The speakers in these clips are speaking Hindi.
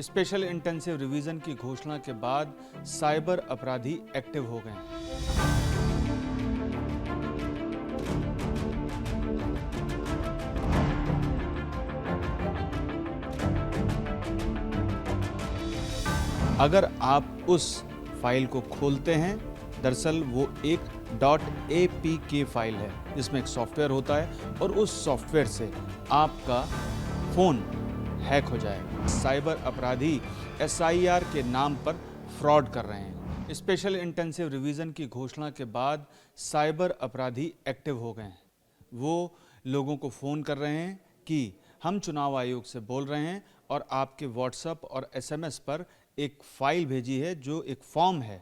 स्पेशल इंटेंसिव रिवीजन की घोषणा के बाद साइबर अपराधी एक्टिव हो गए हैं। अगर आप उस फाइल को खोलते हैं, दरअसल वो एक .apk फाइल है जिसमें एक सॉफ्टवेयर होता है और उस सॉफ्टवेयर से आपका फ़ोन हैक हो जाएगा। साइबर अपराधी SIR के नाम पर फ्रॉड कर रहे हैं। स्पेशल इंटेंसिव रिवीजन की घोषणा के बाद साइबर अपराधी एक्टिव हो गए हैं। वो लोगों को फ़ोन कर रहे हैं कि हम चुनाव आयोग से बोल रहे हैं और आपके व्हाट्सएप और SMS पर एक फ़ाइल भेजी है जो एक फॉर्म है,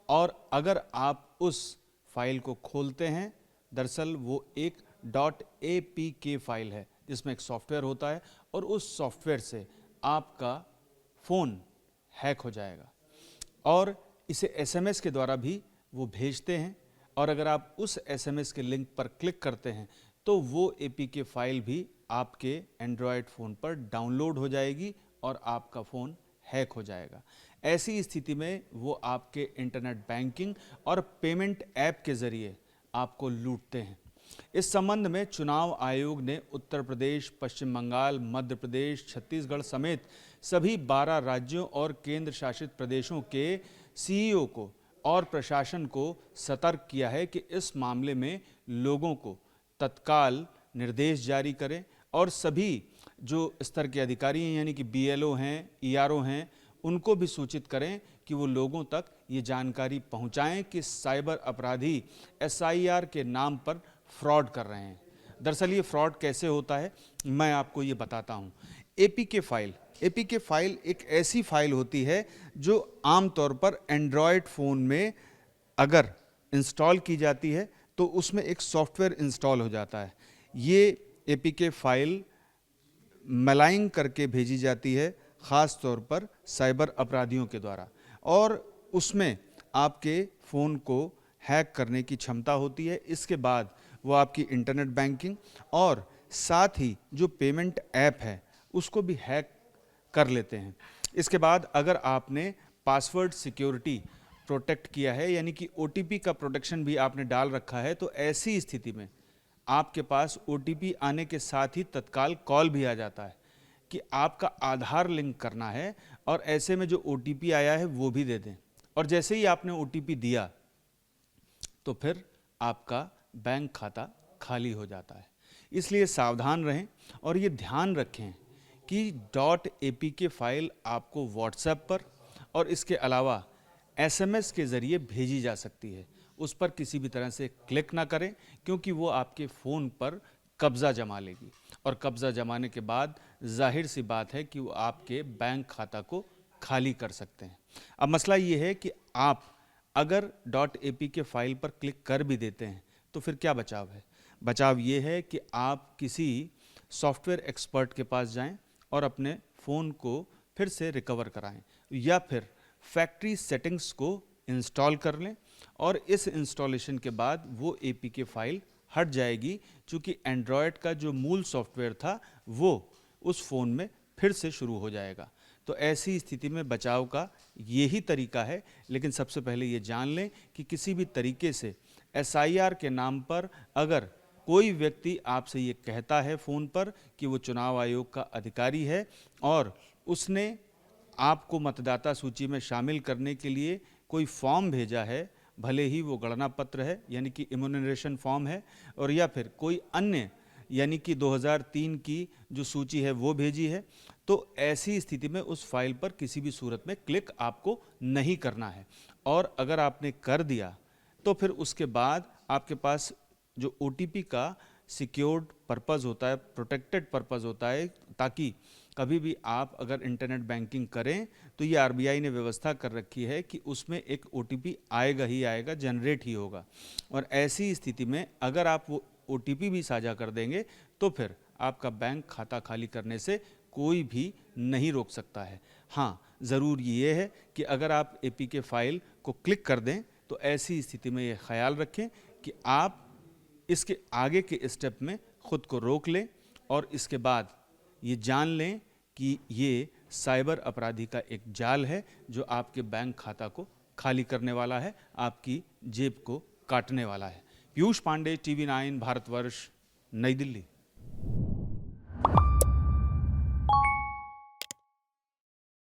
और अगर आप उस फाइल को खोलते हैं, दरअसल वो एक .apk फाइल है जिसमें एक सॉफ्टवेयर होता है और उस सॉफ्टवेयर से आपका फ़ोन हैक हो जाएगा और इसे SMS के द्वारा भी वो भेजते हैं। और अगर आप उस SMS के लिंक पर क्लिक करते हैं तो वो APK फाइल भी आपके एंड्रॉयड फ़ोन पर डाउनलोड हो जाएगी और आपका फ़ोन हैक हो जाएगा। ऐसी स्थिति में वो आपके इंटरनेट बैंकिंग और पेमेंट ऐप के ज़रिए आपको लूटते हैं। इस संबंध में चुनाव आयोग ने उत्तर प्रदेश, पश्चिम बंगाल, मध्य प्रदेश, छत्तीसगढ़ समेत सभी 12 राज्यों और केंद्र शासित प्रदेशों के CEO को और प्रशासन को सतर्क किया है कि इस मामले में लोगों को तत्काल निर्देश जारी करें और सभी जो स्तर के अधिकारी हैं यानी कि BLO हैं, ERO हैं, उनको भी सूचित करें कि वो लोगों तक ये जानकारी पहुंचाएं कि साइबर अपराधी SIR के नाम पर फ्रॉड कर रहे हैं। दरअसल ये फ्रॉड कैसे होता है, मैं आपको ये बताता हूँ। APK फाइल एक ऐसी फाइल होती है जो आमतौर पर एंड्रॉयड फ़ोन में अगर इंस्टॉल की जाती है तो उसमें एक सॉफ्टवेयर इंस्टॉल हो जाता है। ये APK फाइल मलाइन करके भेजी जाती है ख़ास तौर पर साइबर अपराधियों के द्वारा, और उसमें आपके फ़ोन को हैक करने की क्षमता होती है। इसके बाद वो आपकी इंटरनेट बैंकिंग और साथ ही जो पेमेंट ऐप है उसको भी हैक कर लेते हैं। इसके बाद अगर आपने पासवर्ड सिक्योरिटी प्रोटेक्ट किया है यानी कि OTP का प्रोटेक्शन भी आपने डाल रखा है, तो ऐसी स्थिति में आपके पास OTP आने के साथ ही तत्काल कॉल भी आ जाता है कि आपका आधार लिंक करना है और ऐसे में जो OTP आया है वो भी दे दें, और जैसे ही आपने OTP दिया तो फिर आपका बैंक खाता खाली हो जाता है। इसलिए सावधान रहें और ये ध्यान रखें कि .apk फाइल आपको व्हाट्सएप पर और इसके अलावा SMS के ज़रिए भेजी जा सकती है। उस पर किसी भी तरह से क्लिक ना करें क्योंकि वो आपके फ़ोन पर कब्ज़ा जमा लेगी, और कब्ज़ा जमाने के बाद जाहिर सी बात है कि वो आपके बैंक खाता को खाली कर सकते हैं। अब मसला ये है कि आप अगर .apk फाइल पर क्लिक कर भी देते हैं तो फिर क्या बचाव है? बचाव ये है कि आप किसी सॉफ्टवेयर एक्सपर्ट के पास जाएं और अपने फ़ोन को फिर से रिकवर कराएं, या फिर फैक्ट्री सेटिंग्स को इंस्टॉल कर लें और इस इंस्टॉलेशन के बाद वो APK फाइल हट जाएगी, क्योंकि एंड्रॉयड का जो मूल सॉफ्टवेयर था वो उस फ़ोन में फिर से शुरू हो जाएगा। तो ऐसी स्थिति में बचाव का यही तरीका है, लेकिन सबसे पहले ये जान लें कि किसी भी तरीके से SIR के नाम पर अगर कोई व्यक्ति आपसे ये कहता है फ़ोन पर कि वो चुनाव आयोग का अधिकारी है और उसने आपको मतदाता सूची में शामिल करने के लिए कोई फॉर्म भेजा है, भले ही वो गणना पत्र है यानी कि इम्यूनरेशन फॉर्म है, और या फिर कोई अन्य यानी कि 2003 की जो सूची है वो भेजी है, तो ऐसी स्थिति में उस फाइल पर किसी भी सूरत में क्लिक आपको नहीं करना है। और अगर आपने कर दिया तो फिर उसके बाद आपके पास जो OTP का सिक्योर्ड पर्पज़ होता है, प्रोटेक्टेड पर्पज़ होता है, ताकि कभी भी आप अगर इंटरनेट बैंकिंग करें तो ये RBI ने व्यवस्था कर रखी है कि उसमें एक OTP आएगा ही आएगा, जनरेट ही होगा, और ऐसी स्थिति में अगर आप वो OTP भी साझा कर देंगे तो फिर आपका बैंक खाता खाली करने से कोई भी नहीं रोक सकता है। हाँ, ज़रूर ये है कि अगर आप APK फाइल को क्लिक कर दें तो ऐसी स्थिति में ये ख्याल रखें कि आप इसके आगे के स्टेप में ख़ुद को रोक लें और इसके बाद ये जान लें कि ये साइबर अपराधी का एक जाल है जो आपके बैंक खाता को खाली करने वाला है, आपकी जेब को काटने वाला है। पीयूष पांडे, टीवी 9 भारतवर्ष, नई दिल्ली।